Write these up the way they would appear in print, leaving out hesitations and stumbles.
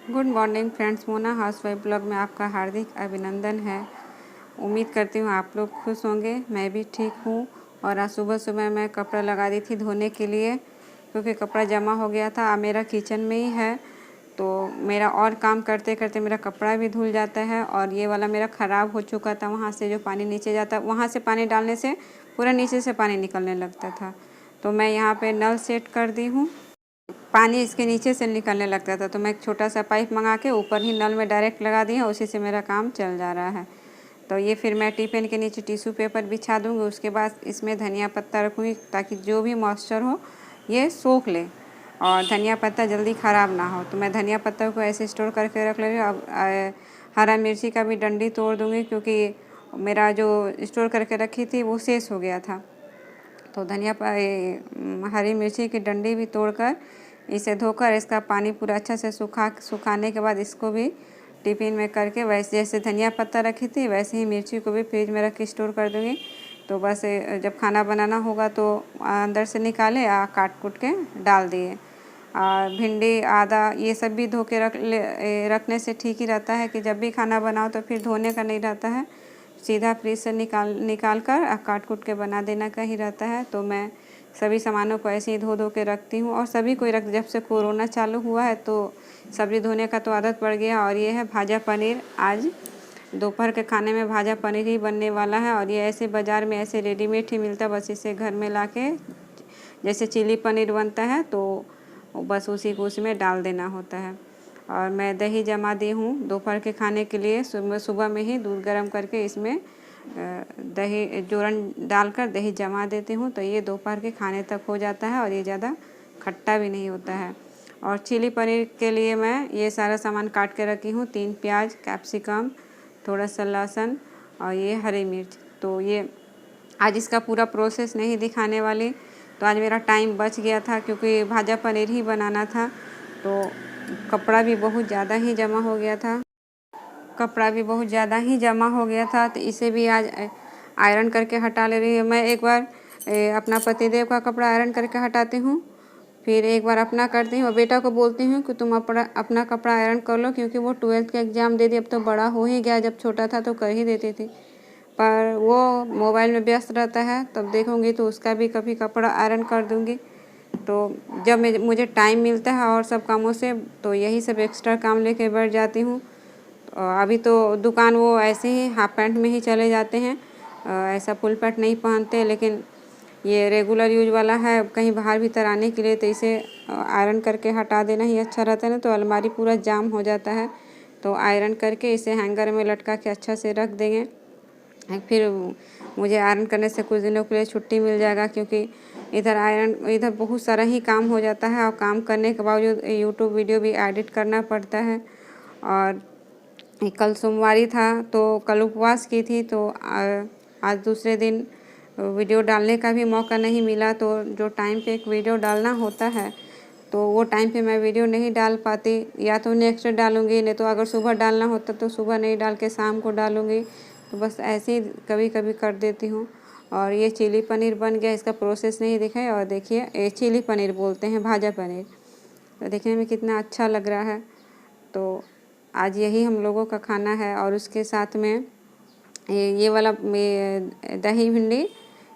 Good morning friends, Mona housewife blog में आपका हार्दिक अभिनंदन है। उम्मीद करती हूँ आप लोग खुश होंगे। मैं भी ठीक हूँ। और आज सुबह सुबह मैं कपड़ा लगा दी थी धोने के लिए, क्योंकि कपड़ा जमा हो गया था। अब मेरा किचन में ही है, तो मेरा और काम करते करते मेरा कपड़ा भी धुल जाता है। और ये वाला मेरा ख़राब हो चुका था, वहाँ से जो पानी नीचे जाता, वहाँ से पानी डालने से पूरा नीचे से पानी निकलने लगता था। तो मैं यहाँ पे नल सेट कर दी हूँ, पानी इसके नीचे से निकलने लगता था। तो मैं एक छोटा सा पाइप मंगा के ऊपर ही नल में डायरेक्ट लगा दी है, उसी से मेरा काम चल जा रहा है। तो ये फिर मैं टिफ़िन के नीचे टिश्यू पेपर बिछा दूँगी। उसके बाद इसमें धनिया पत्ता रखूँगी, ताकि जो भी मॉइस्चर हो ये सोख ले और धनिया पत्ता जल्दी ख़राब ना हो। तो मैं धनिया पत्ता को ऐसे स्टोर करके रख ले रही हूँ। अब हरा मिर्ची का भी डंडी तोड़ दूँगी, क्योंकि मेरा जो स्टोर करके रखी थी वो शेष हो गया था। तो हरी मिर्ची की डंडी भी तोड़कर इसे धोकर इसका पानी पूरा अच्छा से सुखाने के बाद इसको भी टिफ़िन में करके, वैसे जैसे धनिया पत्ता रखी थी वैसे ही मिर्ची को भी फ्रिज में रख के स्टोर कर दूँगी। तो बस जब खाना बनाना होगा तो अंदर से निकाले या काट कूट के डाल दिए। और भिंडी आदा ये सब भी धो के रखने से ठीक ही रहता है कि जब भी खाना बनाओ तो फिर धोने का नहीं रहता है, सीधा फ्रिज से निकाल कर काट कूट के बना देना का ही रहता है। तो मैं सभी सामानों को ऐसे ही धो धो के रखती हूँ, और सभी को रख, जब से कोरोना चालू हुआ है तो सब्ज़ी धोने का तो आदत पड़ गया। और ये है भाजा पनीर। आज दोपहर के खाने में भाजा पनीर ही बनने वाला है। और ये ऐसे बाज़ार में ऐसे रेडीमेड ही मिलता है, बस इसे घर में ला के जैसे चिली पनीर बनता है तो बस उसी को उसमें डाल देना होता है। और मैं दही जमा दी हूँ दोपहर के खाने के लिए। सुबह में ही दूध गर्म करके इसमें दही जोरन डालकर दही जमा देती हूँ, तो ये दोपहर के खाने तक हो जाता है और ये ज़्यादा खट्टा भी नहीं होता है। और चिली पनीर के लिए मैं ये सारा सामान काट के रखी हूँ, 3 प्याज, कैप्सिकम, थोड़ा सा लहसुन और ये हरी मिर्च। तो ये आज इसका पूरा प्रोसेस नहीं दिखाने वाली, तो आज मेरा टाइम बच गया था क्योंकि भाजा पनीर ही बनाना था। तो कपड़ा भी बहुत ज़्यादा ही जमा हो गया था तो इसे भी आज आयरन करके हटा ले रही हूँ। मैं एक बार अपना पतिदेव का कपड़ा आयरन करके हटाती हूँ, फिर एक बार अपना करती हूँ और बेटा को बोलती हूँ कि तुम अपना कपड़ा आयरन कर लो, क्योंकि वो 12th का एग्ज़ाम दे दी। अब तो बड़ा हो ही गया, जब छोटा था तो कर ही देती थी, पर वो मोबाइल में व्यस्त रहता है। तब देखूँगी तो उसका भी कभी कपड़ा आयरन कर दूँगी। तो जब मुझे टाइम मिलता है और सब कामों से, तो यही सब एक्स्ट्रा काम लेके बैठ जाती हूँ। अभी तो दुकान वो ऐसे ही हाफ पैंट में ही चले जाते हैं, ऐसा फुल पैंट नहीं पहनते। लेकिन ये रेगुलर यूज वाला है, कहीं बाहर भीतर आने के लिए, तो इसे आयरन करके हटा देना ही अच्छा रहता है ना, तो अलमारी पूरा जाम हो जाता है। तो आयरन करके इसे हैंगर में लटका के अच्छा से रख देंगे। फिर मुझे आयरन करने से कुछ दिनों के लिए छुट्टी मिल जाएगा, क्योंकि इधर बहुत सारा ही काम हो जाता है और काम करने के बावजूद यूट्यूब वीडियो भी एडिट करना पड़ता है। और कल सोमवारी था तो कल उपवास की थी, तो आज दूसरे दिन वीडियो डालने का भी मौका नहीं मिला। तो जो टाइम पे एक वीडियो डालना होता है तो वो टाइम पे मैं वीडियो नहीं डाल पाती, या तो नेक्स्ट डे डालूँगी, नहीं तो अगर सुबह डालना होता तो सुबह नहीं डाल के शाम को डालूँगी। तो बस ऐसे ही कभी कभी कर देती हूँ। और ये चिली पनीर बन गया, इसका प्रोसेस नहीं दिखाई। और देखिए, ये चिली पनीर बोलते हैं, भाजा पनीर। तो देखने में कितना अच्छा लग रहा है। तो आज यही हम लोगों का खाना है। और उसके साथ में ये वाला दही भिंडी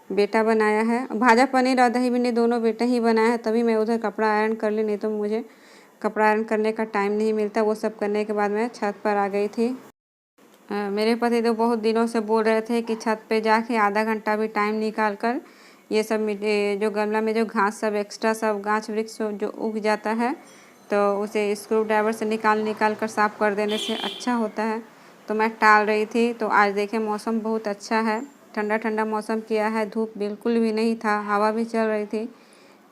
बेटा बनाया है। भाजा पनीर और दही भिंडी दोनों बेटा ही बनाया है, तभी मैं उधर कपड़ा आयरन कर ली, नहीं तो मुझे कपड़ा आयरन करने का टाइम नहीं मिलता। वो सब करने के बाद मैं छत पर आ गई थी। मेरे पति तो बहुत दिनों से बोल रहे थे कि छत पे जाके आधा घंटा भी टाइम निकाल कर ये सब जो गमला में जो घास सब एक्स्ट्रा सब गाछ वृक्ष जो उग जाता है, तो उसे स्क्रू ड्राइवर से निकाल कर साफ़ कर देने से अच्छा होता है। तो मैं टाल रही थी। तो आज देखें मौसम बहुत अच्छा है, ठंडा ठंडा मौसम किया है, धूप बिल्कुल भी नहीं था, हवा भी चल रही थी।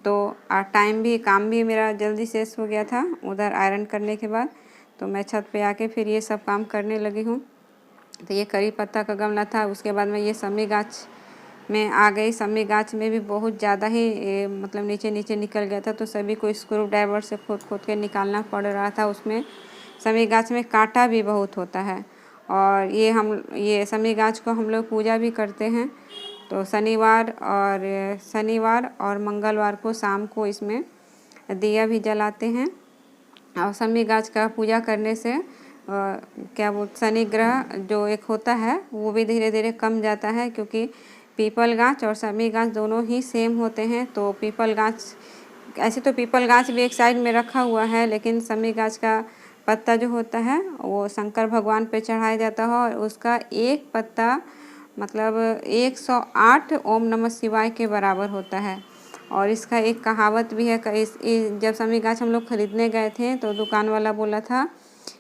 तो काम भी मेरा जल्दी शेष हो गया था उधर आयरन करने के बाद। तो मैं छत पे आके फिर ये सब काम करने लगी हूँ। तो ये करी पत्ता का गमला था, उसके बाद में ये समी गाछ में आ गई। समी गाछ में भी बहुत ज़्यादा ही मतलब नीचे नीचे निकल गया था, तो सभी को स्क्रू ड्राइवर से खोद के निकालना पड़ रहा था। उसमें समी गाछ में कांटा भी बहुत होता है। और ये समी गाछ को हम लोग पूजा भी करते हैं। तो शनिवार और मंगलवार को शाम को इसमें दिया भी जलाते हैं। और शमी गाछ का पूजा करने से क्या वो शनि ग्रह जो एक होता है वो भी धीरे धीरे कम जाता है, क्योंकि पीपल गाछ और शमी गाछ दोनों ही सेम होते हैं। तो पीपल गाछ, ऐसे तो पीपल गाछ भी एक साइड में रखा हुआ है, लेकिन शमी गाछ का पत्ता जो होता है वो शंकर भगवान पे चढ़ाया जाता है और उसका एक पत्ता मतलब 108 ओम नमः शिवाय के बराबर होता है। और इसका एक कहावत भी है। जब शमी गाछ हम लोग खरीदने गए थे तो दुकान वाला बोला था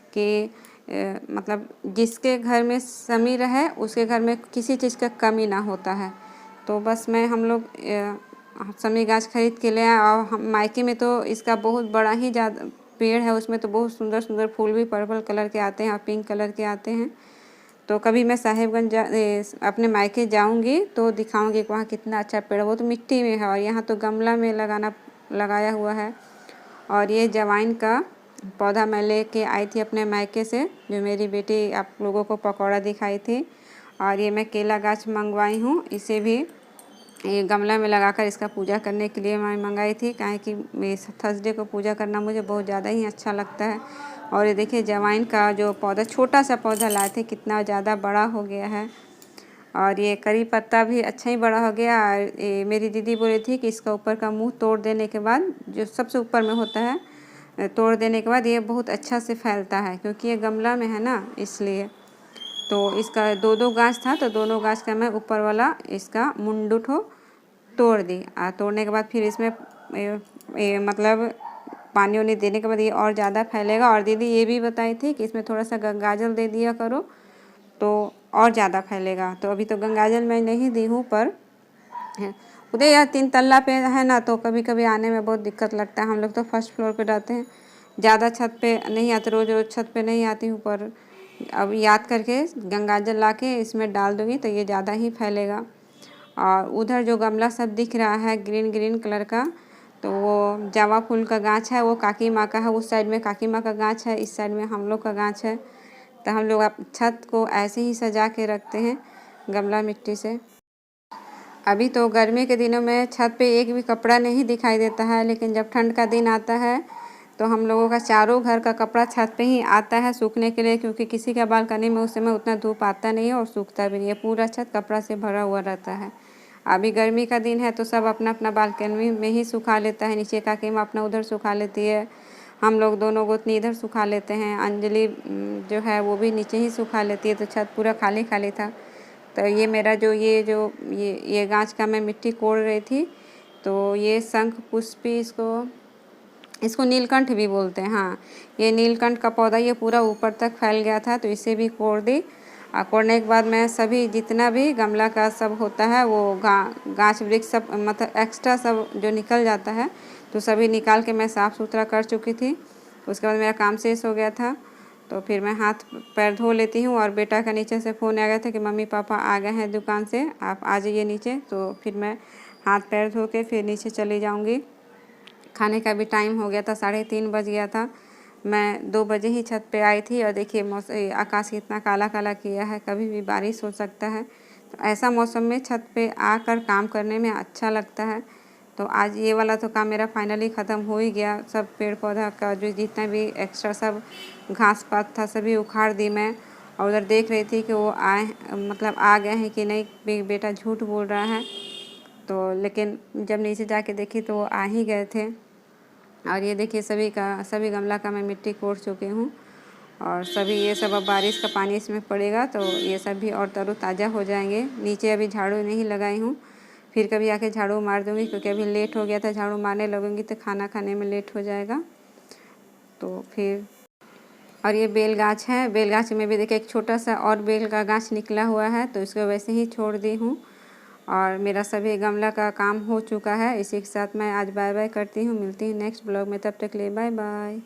कि मतलब जिसके घर में शमी रहे उसके घर में किसी चीज़ का कमी ना होता है। तो बस हम लोग शमी गाछ खरीद के ले आए और हम मायके में तो इसका बहुत बड़ा ही ज़्यादा पेड़ है, उसमें तो बहुत सुंदर सुंदर फूल भी पर्पल कलर के आते हैं और पिंक कलर के आते हैं। तो कभी मैं साहेबगंज अपने मायके जाऊंगी तो दिखाऊंगी कि वहाँ कितना अच्छा पेड़ है। वो तो मिट्टी में है और यहाँ तो गमला में लगाया हुआ है। और ये जवाइन का पौधा मैं लेके आई थी अपने मायके से, जो मेरी बेटी आप लोगों को पकौड़ा दिखाई थी। और ये मैं केला गाछ मंगवाई हूँ, इसे भी ये गमला में लगाकर इसका पूजा करने के लिए मैं मंगाई थी, काहे कि थर्सडे को पूजा करना मुझे बहुत ज़्यादा ही अच्छा लगता है। और ये देखिए जवाइन का जो पौधा, छोटा सा पौधा लाए थे, कितना ज़्यादा बड़ा हो गया है। और ये करी पत्ता भी अच्छा ही बड़ा हो गया। और मेरी दीदी बोली थी कि इसका ऊपर का मुंह तोड़ देने के बाद, जो सबसे ऊपर में होता है, तोड़ देने के बाद ये बहुत अच्छा से फैलता है, क्योंकि ये गमला में है ना, इसलिए। तो इसका दो गाछ था, तो दोनों गाछ का मैं ऊपर वाला इसका मुंडुट हो तोड़ दी। तोड़ने के बाद फिर इसमें मतलब पानी वानी देने के बाद ये और ज़्यादा फैलेगा। और दीदी ये भी बताई थी कि इसमें थोड़ा सा गंगाजल दे दिया करो तो और ज़्यादा फैलेगा। तो अभी तो गंगाजल मैं नहीं दी हूँ, पर उधर यार 3 तल्ला पे है ना, तो कभी कभी आने में बहुत दिक्कत लगता है। हम लोग तो फर्स्ट फ्लोर पे रहते हैं, ज़्यादा छत पे नहीं आते, रोज़ रोज़ छत पे नहीं आती हूँ। पर अब याद करके गंगाजल ला के इसमें डाल दूँगी तो ये ज़्यादा ही फैलेगा। और उधर जो गमला सब दिख रहा है ग्रीन ग्रीन कलर का, तो वो जावा फूल का गाछ है, वो काकी माँ का है। उस साइड में काकी माँ का गाछ है, इस साइड में हम लोग का गाछ है। तो हम लोग छत को ऐसे ही सजा के रखते हैं गमला मिट्टी से। अभी तो गर्मी के दिनों में छत पे एक भी कपड़ा नहीं दिखाई देता है, लेकिन जब ठंड का दिन आता है तो हम लोगों का चारों घर का कपड़ा छत पे ही आता है सूखने के लिए, क्योंकि किसी का बालकनी में उस समय उतना धूप आता नहीं है और सूखता भी नहीं है। पूरा छत कपड़ा से भरा हुआ रहता है। अभी गर्मी का दिन है तो सब अपना अपना बालकनी में ही सुखा लेता है। नीचे काकी माँ अपना उधर सुखा लेती है, हम लोग दोनों गोतनी इधर सुखा लेते हैं, अंजलि जो है वो भी नीचे ही सुखा लेती है। तो छत पूरा खाली खाली था। तो ये मेरा ये गाछ का मैं मिट्टी कोड़ रही थी, तो ये शंख पुष्पी, इसको नीलकंठ भी बोलते हैं। हाँ, ये नीलकंठ का पौधा ये पूरा ऊपर तक फैल गया था, तो इसे भी कोड़ दी। और कोड़ने के बाद मैं सभी जितना भी गमला का सब होता है वो गाछ वृक्ष सब मतलब एक्स्ट्रा सब जो निकल जाता है, तो सभी निकाल के मैं साफ़ सुथरा कर चुकी थी। उसके बाद मेरा काम शेष हो गया था। तो फिर मैं हाथ पैर धो लेती हूँ। और बेटा का नीचे से फ़ोन आ गया था कि मम्मी पापा आ गए हैं दुकान से, आप आ जाइए नीचे। तो फिर मैं हाथ पैर धो के फिर नीचे चली जाऊँगी। खाने का भी टाइम हो गया था, 3:30 बज गया था। मैं 2 बजे ही छत पे आई थी। और देखिए आकाश कितना काला काला किया है, कभी भी बारिश हो सकता है। तो ऐसा मौसम में छत पे आकर काम करने में अच्छा लगता है। तो आज ये वाला तो काम मेरा फाइनली ख़त्म हो ही गया। सब पेड़ पौधा का जो जितना भी एक्स्ट्रा सब घास पात था सभी उखाड़ दी मैं। और उधर देख रही थी कि वो मतलब आ गए हैं कि नहीं, बेटा झूठ बोल रहा है। तो लेकिन जब नीचे जाके देखी तो वो आ ही गए थे। और ये देखिए सभी गमला का मैं मिट्टी कोड़ चुकी हूँ। और सभी ये सब अब बारिश का पानी इसमें पड़ेगा तो ये सब भी और तरोताज़ा हो जाएंगे। नीचे अभी झाड़ू नहीं लगाई हूँ, फिर कभी आके झाड़ू मार दूँगी, क्योंकि अभी लेट हो गया था। झाड़ू मारने लगूँगी तो खाना खाने में लेट हो जाएगा। तो फिर और ये बेल गाछ है, बेल गाछ में भी देखिए एक छोटा सा और बेल का गाछ निकला हुआ है, तो इसको वैसे ही छोड़ दी हूँ। और मेरा सभी गमला का काम हो चुका है। इसी के साथ मैं आज बाय बाय करती हूँ। मिलती हूँ नेक्स्ट ब्लॉग में, तब तक के लिए बाय बाय।